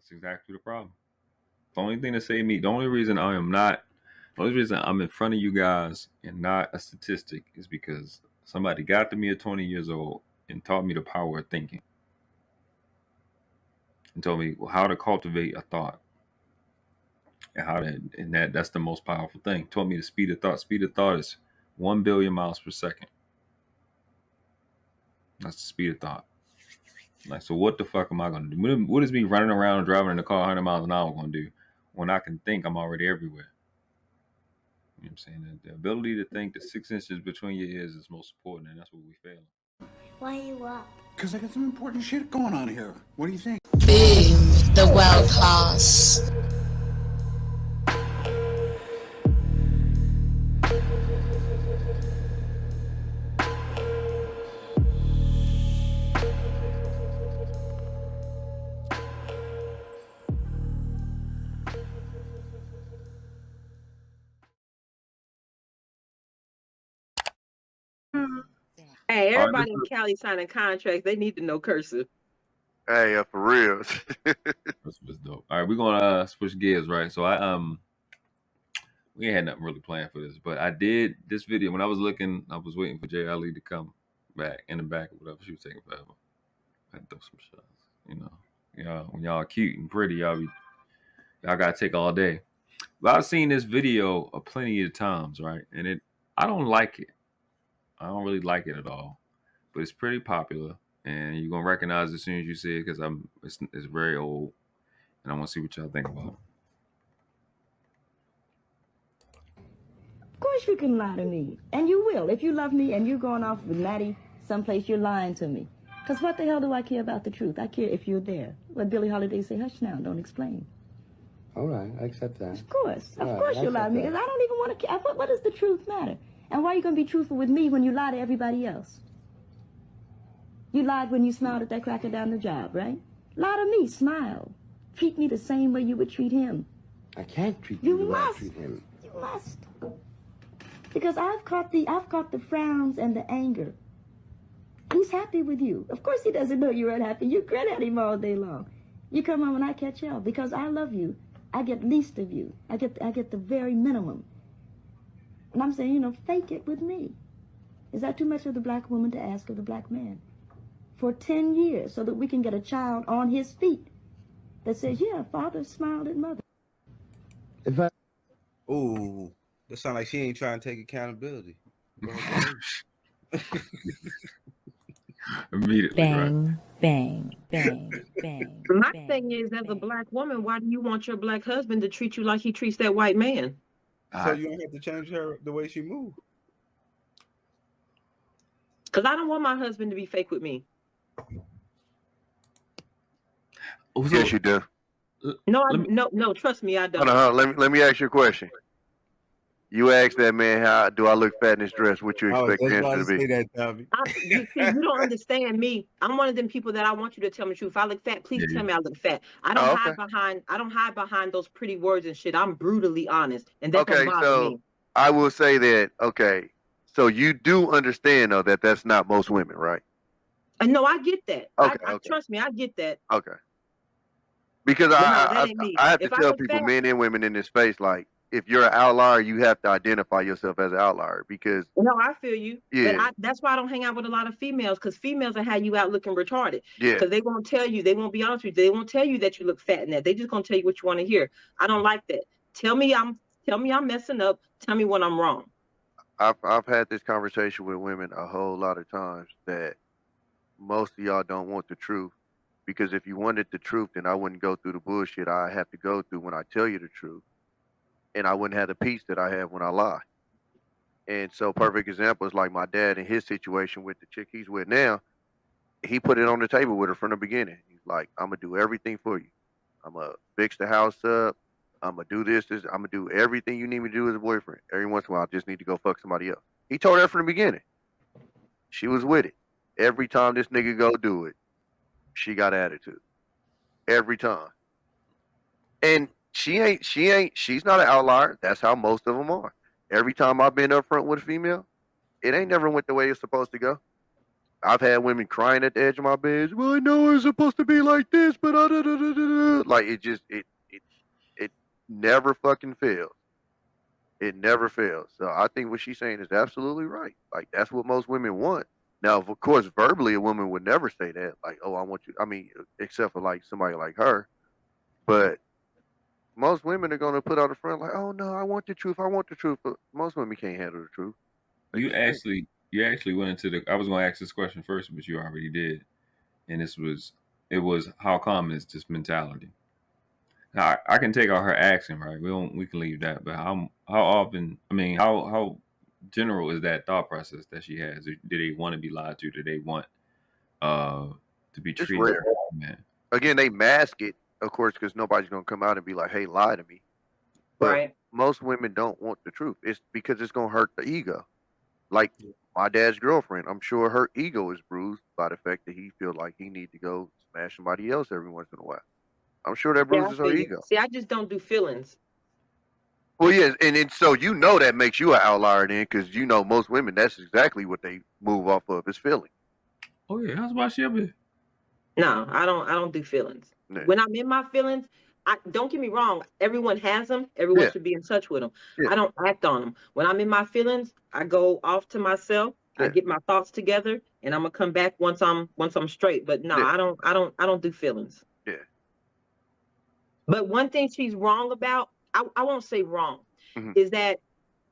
That's exactly the problem. The only thing that saved me, the only reason I'm in front of you guys and not a statistic is because somebody got to me at 20 years old and taught me the power of thinking. And told me how to cultivate a thought. And that's the most powerful thing. Told me the speed of thought. Speed of thought is 1 billion miles per second. That's the speed of thought. Like, so what the fuck am I going to do? What is me running around and driving in the car 100 miles an hour going to do when I can think I'm already everywhere? You know what I'm saying? The ability to think, the 6 inches between your ears is most important, and that's what we fail. Why are you up? Because I got some important shit going on here. What do you think? Boom, the world class. Hey, everybody in Cali signing contracts. They need to know cursive. Hey, for real. That's dope. All right, we're gonna switch gears, right? So we ain't had nothing really planned for this, but I did this video when I was waiting for Jey Ali to come back in the back or whatever. She was taking forever. I had to throw some shots, you know. When y'all are cute and pretty, y'all gotta take all day. But I've seen this video a plenty of times, right? And I don't like it. I don't really like it at all, but it's pretty popular, and you're gonna recognize it as soon as you see it because it's very old, and I want to see what y'all think about it. Of course you can lie to me, and you will. If you love me and you're going off with Maddie someplace, you're lying to me. Because what the hell do I care about the truth? I care if you're there. What Billie Holiday say, hush now, don't explain. All right, I accept that. Of course you lie to me, because I don't even want to care. What does the truth matter? And why are you going to be truthful with me when you lie to everybody else? You lied when you smiled at that cracker down the job, right? Lie to me, smile. Treat me the same way you would treat him. I can't treat you the way I treat him. You must. Because I've caught the frowns and the anger. He's happy with you. Of course he doesn't know you're unhappy. You grin at him all day long. You come home and I catch hell. Because I love you, I get least of you. I get the very minimum. And I'm saying, fake it with me. Is that too much of the black woman to ask of the black man? For 10 years, so that we can get a child on his feet that says, yeah, father smiled at mother. Ooh, that sounds like she ain't trying to take accountability. Immediately, Bang, right? bang, bang, bang. My bang, thing is, as a bang. black woman, why do you want your black husband to treat you like he treats that white man? So you don't have to change her the way she moves. Because I don't want my husband to be fake with me. Yes, you do. No, trust me, I don't. Hold on. Let me ask you a question. You asked that man, how do I look fat in this dress? What you expect the answer to be? You don't understand me. I'm one of them people that I want you to tell me the truth. If I look fat, please tell me I look fat. I don't hide behind those pretty words and shit. I'm brutally honest, and that don't bother me. I will say that. Okay, so you do understand though that that's not most women, right? No, I get that. Okay. Trust me, I get that. Okay. Because I have to tell people, men and women in this space, like, if you're an outlier, you have to identify yourself as an outlier because. No, I feel you. Yeah. But that's why I don't hang out with a lot of females, because females will have you out looking retarded. Yeah. Because they won't tell you, they won't be honest with you. They won't tell you that you look fat in that. They just gonna tell you what you want to hear. I don't like that. Tell me I'm messing up. Tell me when I'm wrong. I've had this conversation with women a whole lot of times that most of y'all don't want the truth. Because if you wanted the truth, then I wouldn't go through the bullshit I have to go through when I tell you the truth. And I wouldn't have the peace that I have when I lie. And so perfect example is like my dad in his situation with the chick he's with now. He put it on the table with her from the beginning. He's like, I'm going to do everything for you. I'm going to fix the house up. I'm going to do this. I'm going to do everything you need me to do as a boyfriend. Every once in a while, I just need to go fuck somebody else. He told her from the beginning. She was with it. Every time this nigga go do it, she got attitude. Every time. And she's not an outlier. That's how most of them are. Every time I've been up front with a female, it ain't never went the way it's supposed to go. I've had women crying at the edge of my bed. Well, I know it's supposed to be like this, but like it never fucking fails. It never fails. So I think what she's saying is absolutely right. Like that's what most women want. Now, of course, verbally, a woman would never say that. Like, oh, I want you. I mean, except for like somebody like her. But most women are gonna put out the front like, oh no, I want the truth. I want the truth. But most women can't handle the truth. You actually went into the. I was going to ask this question first, but you already did, and it was how common is this mentality? Now I can take out her action, right? We can leave that, but how often? I mean, how general is that thought process that she has? Do they want to be lied to? Do they want to be treated? It's rare. Man. Again, they mask it, of course, because nobody's gonna come out and be like, "Hey, lie to me." But right. Most women don't want the truth. It's because it's gonna hurt the ego. Like my dad's girlfriend, I'm sure her ego is bruised by the fact that he feels like he need to go smash somebody else every once in a while. I'm sure that bruises her ego. See, I just don't do feelings. Well, yes, and so that makes you an outlier then, because most women, that's exactly what they move off of is feeling. Oh yeah, how's about she up here? No, I don't do feelings. Yeah. When I'm in my feelings, don't get me wrong. Everyone has them. Everyone should be in touch with them. Yeah. I don't act on them. When I'm in my feelings, I go off to myself. Yeah. I get my thoughts together, and I'm gonna come back once I'm straight. But no, I don't do feelings. Yeah. But one thing she's wrong about, I won't say wrong, is that,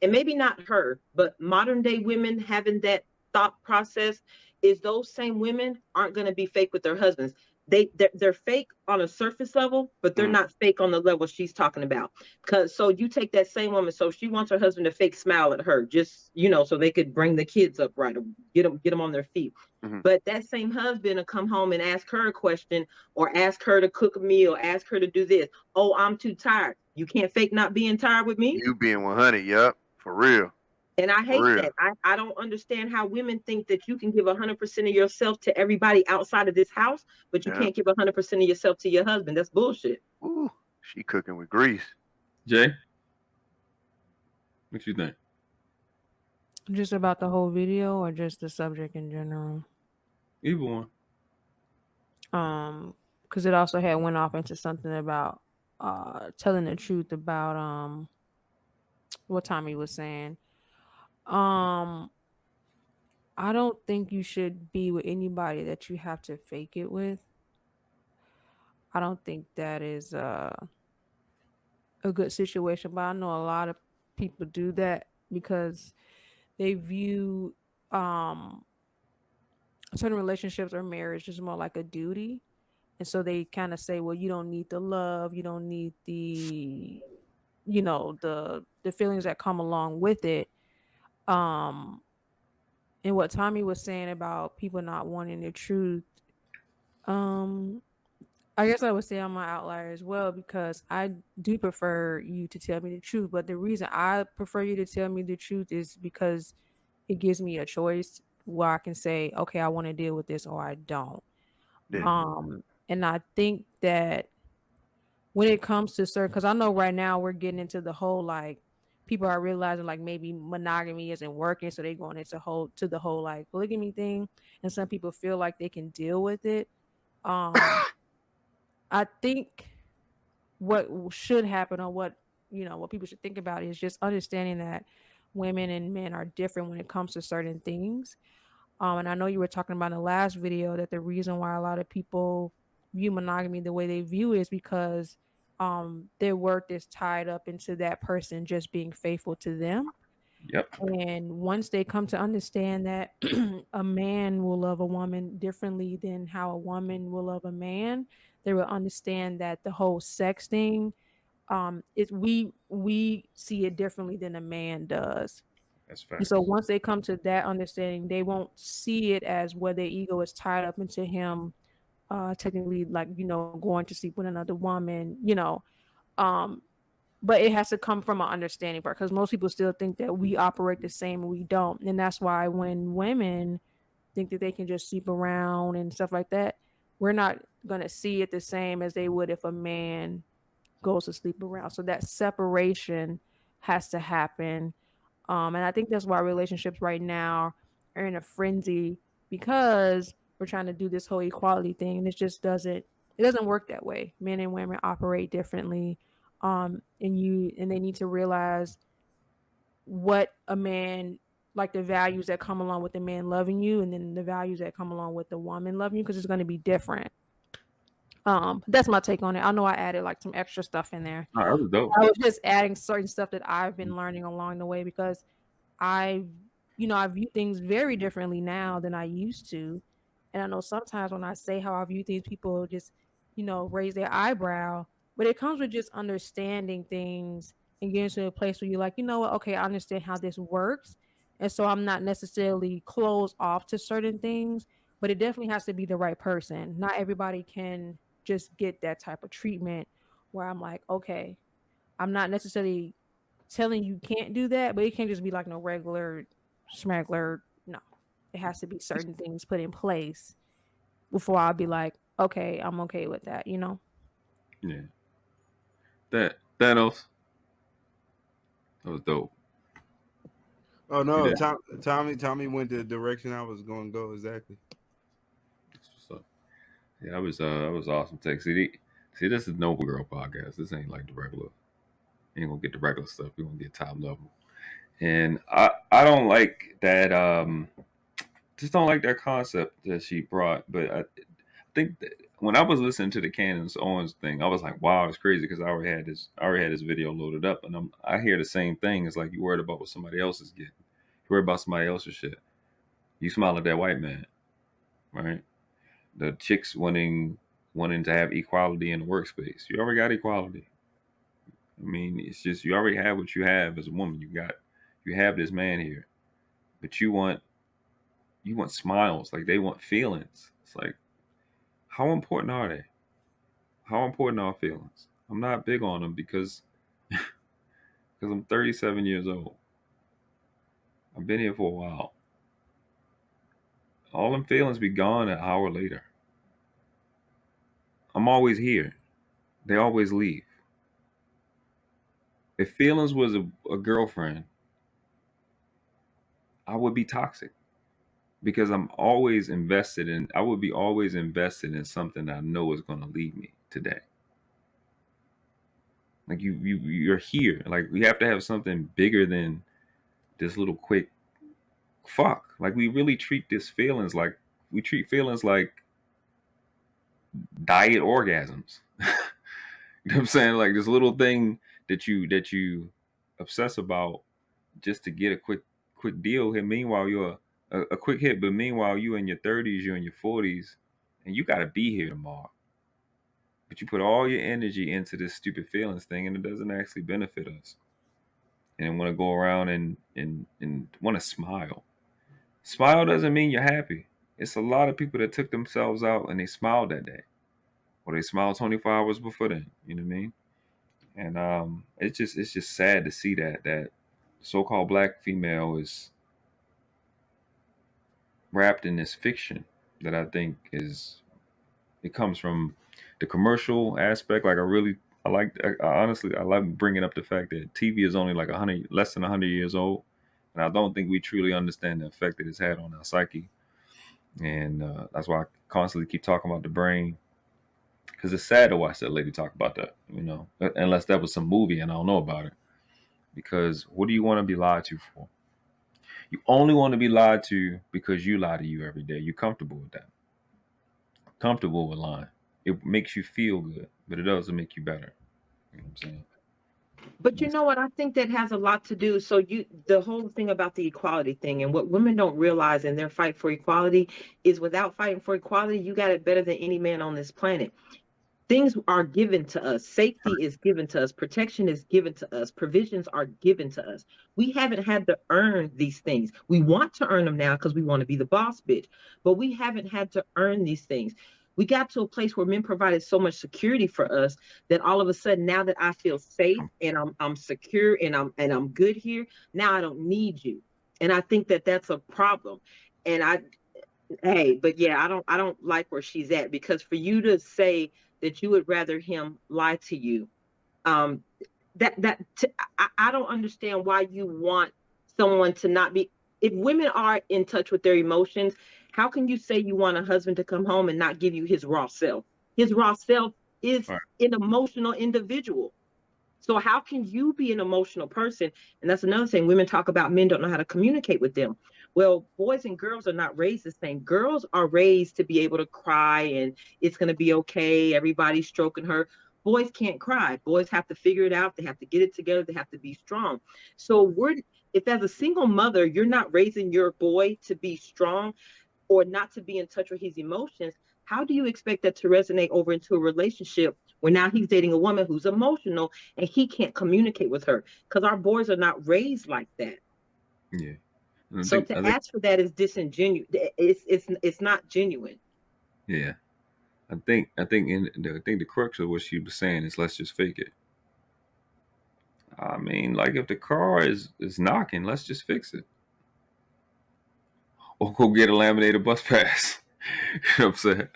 and maybe not her, but modern day women having that thought process, is those same women aren't going to be fake with their husbands. They're fake on a surface level, but they're not fake on the level she's talking about. Because so you take that same woman, so she wants her husband to fake smile at her, just so they could bring the kids up right, or get them on their feet. But that same husband will come home and ask her a question, or ask her to cook a meal, ask her to do this. Oh, I'm too tired. You can't fake not being tired with me. You being 100, yep, for real. And I hate that. I don't understand how women think that you can give 100% of yourself to everybody outside of this house, but you can't give 100% of yourself to your husband. That's bullshit. Ooh, she cooking with grease. Jay, what you think? Just about the whole video, or just the subject in general? Either one. Because it also had went off into something about telling the truth about what Tommy was saying. I don't think you should be with anybody that you have to fake it with. I don't think that is a good situation, but I know a lot of people do that because they view certain relationships or marriage just more like a duty. And so they kind of say, well, you don't need the love, you don't need the feelings that come along with it. And what Tommy was saying about people not wanting the truth, I guess I would say I'm an outlier as well, because I do prefer you to tell me the truth. But the reason I prefer you to tell me the truth is because it gives me a choice where I can say, okay, I want to deal with this, or I don't. Yeah. And I think that when it comes to certain, because I know right now we're getting into the whole, like, people are realizing like maybe monogamy isn't working, so they're going into the whole like polygamy thing, and some people feel like they can deal with it. I think what should happen, or what people should think about, is just understanding that women and men are different when it comes to certain things. And I know you were talking about in the last video that the reason why a lot of people view monogamy the way they view it is because their worth is tied up into that person just being faithful to them. Yep. And once they come to understand that a man will love a woman differently than how a woman will love a man, they will understand that the whole sex thing, we see it differently than a man does. That's fact. And so once they come to that understanding, they won't see it as where their ego is tied up into him, technically, like, going to sleep with another woman, but it has to come from an understanding part, because most people still think that we operate the same and we don't. And that's why when women think that they can just sleep around and stuff like that, we're not going to see it the same as they would if a man goes to sleep around. So that separation has to happen. And I think that's why relationships right now are in a frenzy, because we're trying to do this whole equality thing, and it doesn't work that way. Men and women operate differently, and they need to realize what a man, like the values that come along with the man loving you, and then the values that come along with the woman loving you, because it's going to be different. That's my take on it. I know I added like some extra stuff in there. Oh, that was dope. I was just adding certain stuff that I've been learning along the way, because I view things very differently now than I used to. And I know sometimes when I say how I view things, people just, raise their eyebrow, but it comes with just understanding things and getting to a place where you're like, you know what? Okay, I understand how this works. And so I'm not necessarily closed off to certain things, but it definitely has to be the right person. Not everybody can just get that type of treatment where I'm like, okay, I'm not necessarily telling you can't do that, but it can't just be like no regular smuggler. No, it has to be certain things put in place before I'll be like, okay, I'm okay with that, Yeah. Thanos. That was dope. Oh no, Tommy went the direction I was going to go exactly. So, yeah, that was awesome. Take see, this is Noble Girl podcast. This ain't like the regular. You ain't gonna get the regular stuff. We're gonna get top level. And I don't like that. Just don't like that concept that she brought. But I think that when I was listening to the Candace Owens thing, I was like, wow, it's crazy, because I already had this video loaded up, and I hear the same thing. It's like, you worried about what somebody else is getting. You worried about somebody else's shit. You smile at that white man, right? The chicks wanting to have equality in the workspace. You already got equality. I mean, it's just, you already have what you have as a woman. You have this man here, but you want smiles. Like, they want feelings. It's like, how important are they? How important are feelings? I'm not big on them because I'm 37 years old. I've been here for a while. All them feelings be gone an hour later. I'm always here. They always leave. If feelings was a girlfriend, I would be toxic, because I'm always invested in. I would be always invested in something that I know is going to lead me today. Like, you're here. Like, we have to have something bigger than this little quick fuck. Like, we really treat feelings like diet orgasms. You know what I'm saying? Like, this little thing that you obsess about just to get a quick deal. And meanwhile, you're a quick hit, but meanwhile, you in your 30s, you're in your 40s, and you got to be here tomorrow. But you put all your energy into this stupid feelings thing, and it doesn't actually benefit us. And want to go around and want to smile. Smile doesn't mean you're happy. It's a lot of people that took themselves out and they smiled that day, or they smiled 24 hours before then. You know what I mean? And it's just sad to see that so-called black female is wrapped in this fiction that I think it comes from the commercial aspect. Like, honestly, I like bringing up the fact that TV is only like less than 100 years old. And I don't think we truly understand the effect that it's had on our psyche. And that's why I constantly keep talking about the brain, because it's sad to watch that lady talk about that, unless that was some movie and I don't know about it. Because what do you want to be lied to for? You only want to be lied to because you lie to you every day. You're comfortable with that. Comfortable with lying. It makes you feel good, but it doesn't make you better. You know what I'm saying? But you know what? I think that has a lot to do. So the whole thing about the equality thing, and what women don't realize in their fight for equality is, without fighting for equality, you got it better than any man on this planet. Things are given to us. Safety is given to us. Protection is given to us. Provisions are given to us. We haven't had to earn these things. We want to earn them now because we want to be the boss bitch, but we haven't had to earn these things. We got to a place where men provided so much security for us that all of a sudden, now that I feel safe and I'm secure and I'm good here, now I don't need you. And I think that that's a problem. And but yeah, I don't like where she's at, because for you to say that you would rather him lie to you, I don't understand why you want someone to not be. If women are in touch with their emotions How can you say you want a husband to come home and not give you his raw self? His raw self is Right. an emotional individual. So how can you be an emotional person? And that's another thing. Women talk about men don't know how to communicate with them. Well, boys and girls are not raised the same. Girls are raised to be able to cry and it's going to be okay. Everybody's stroking her. Boys can't cry. Boys have to figure it out. They have to get it together. They have to be strong. So if as a single mother, you're not raising your boy to be strong or not to be in touch with his emotions, how do you expect that to resonate over into a relationship where now he's dating a woman who's emotional and he can't communicate with her? Because our boys are not raised like that. Yeah. So to ask for that is disingenuous. It's not genuine. Yeah. I think the crux of what she was saying is let's just fake it. I mean, like if the car is knocking, let's just fix it. Or go get a laminated bus pass. You know what I'm saying?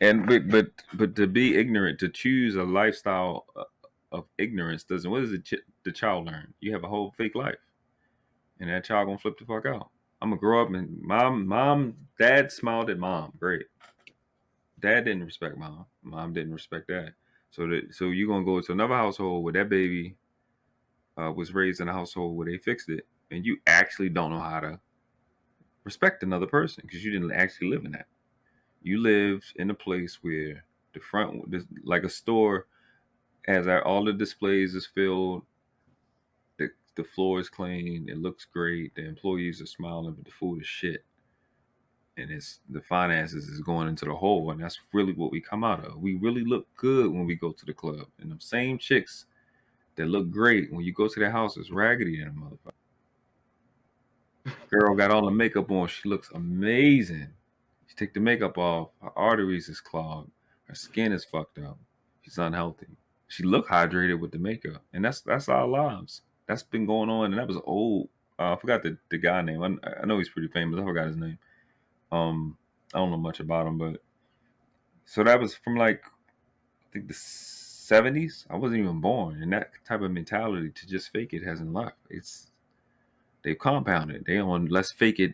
And but to be ignorant, to choose a lifestyle of ignorance doesn't. What does the child learn? You have a whole fake life, and that child gonna flip the fuck out. I'm gonna grow up and dad smiled at mom, great. Dad didn't respect mom. Mom didn't respect dad. So you're gonna go to another household where that baby was raised in a household where they fixed it, and you actually don't know how to respect another person because you didn't actually live in that. You lived in a place where the front, like a store, has all the displays is filled, the floor is clean, it looks great, the employees are smiling, but the food is shit, and the finances is going into the hole, and that's really what we come out of. We really look good when we go to the club, and them same chicks that look great when you go to their house is raggedy in a motherfucker. Girl got all the makeup on, she looks amazing. She take the makeup off, her arteries is clogged, her skin is fucked up, she's unhealthy. She look hydrated with the makeup, and that's our lives. That's been going on, and that was old. I forgot the guy name. I know he's pretty famous. I forgot his name. I don't know much about him, but so that was from like I think the 70s. I wasn't even born, and that type of mentality to just fake it hasn't left. They've compounded. They on let's fake it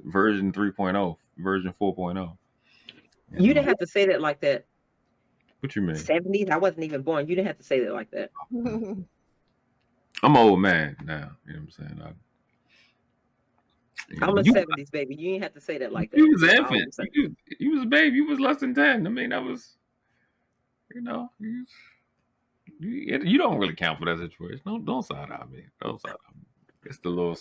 version 3.0, version 4.0. You didn't have to say that like that. What you mean? 70s? I wasn't even born. You didn't have to say that like that. I'm an old man now. You know what I'm saying? I'm a 70s baby. You didn't have to say that like that. You was an infant. You was a baby. You was less than 10. I mean, that was, you know, you don't really count for that situation. Don't side eye me. Don't side eye me. It's the little.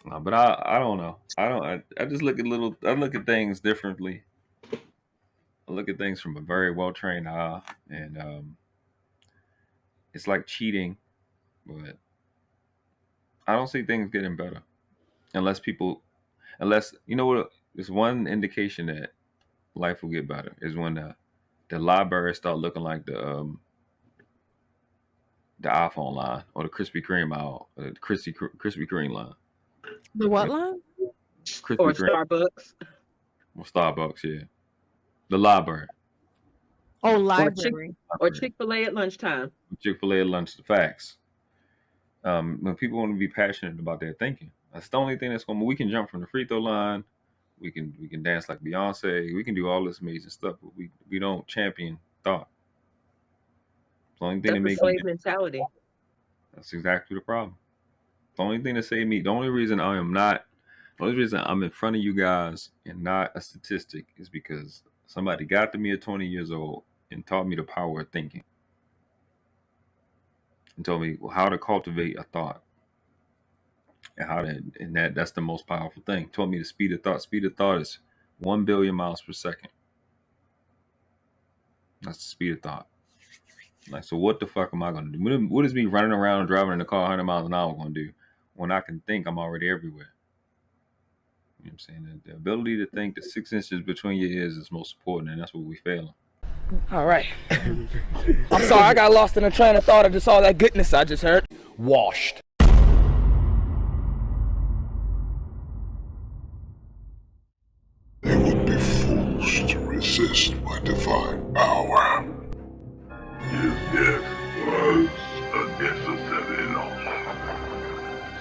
But I don't know. I just look at things differently. I look at things from a very well trained eye, and it's like cheating, but I don't see things getting better unless you know what. There's one indication that life will get better is when the libraries start looking like the iPhone line or the Krispy Kreme aisle, the Krispy Kreme line. The what line? Krispy Or Kreme. Starbucks. Or Starbucks, yeah. The library. Oh, library. Or Chick-fil-A at lunchtime. Chick-fil-A at lunch, the facts. When people want to be passionate about their thinking, that's the only thing that's going to. We can jump from the free throw line. We can dance like Beyonce. We can do all this amazing stuff, but we don't champion thought. It's the only thing That's a slave mentality. That's exactly the problem. The only thing that saved me, the only reason I'm in front of you guys and not a statistic is because somebody got to me at 20 years old and taught me the power of thinking. And told me how to cultivate a thought. And that's the most powerful thing. Told me the speed of thought. Speed of thought is 1 billion miles per second. That's the speed of thought. Like, so what the fuck am I going to do? What is me running around and driving in the car 100 miles an hour going to do when I can think I'm already everywhere? You know what I'm saying? The ability to think, the 6 inches between your ears is most important, and that's what we failing. All right. I'm sorry, I got lost in a train of thought of just all that goodness I just heard. Washed. They would be fools to resist my divine power. His death was a necessary loss.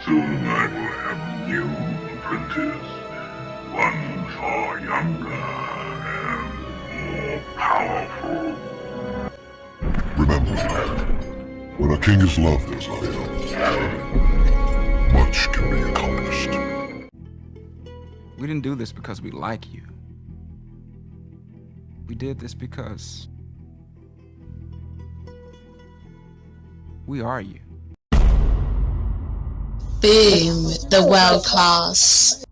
Soon I will have a new apprentice, one When a king is loved as I am, much can be accomplished. We didn't do this because we like you. We did this because we are you. Boom, the world class.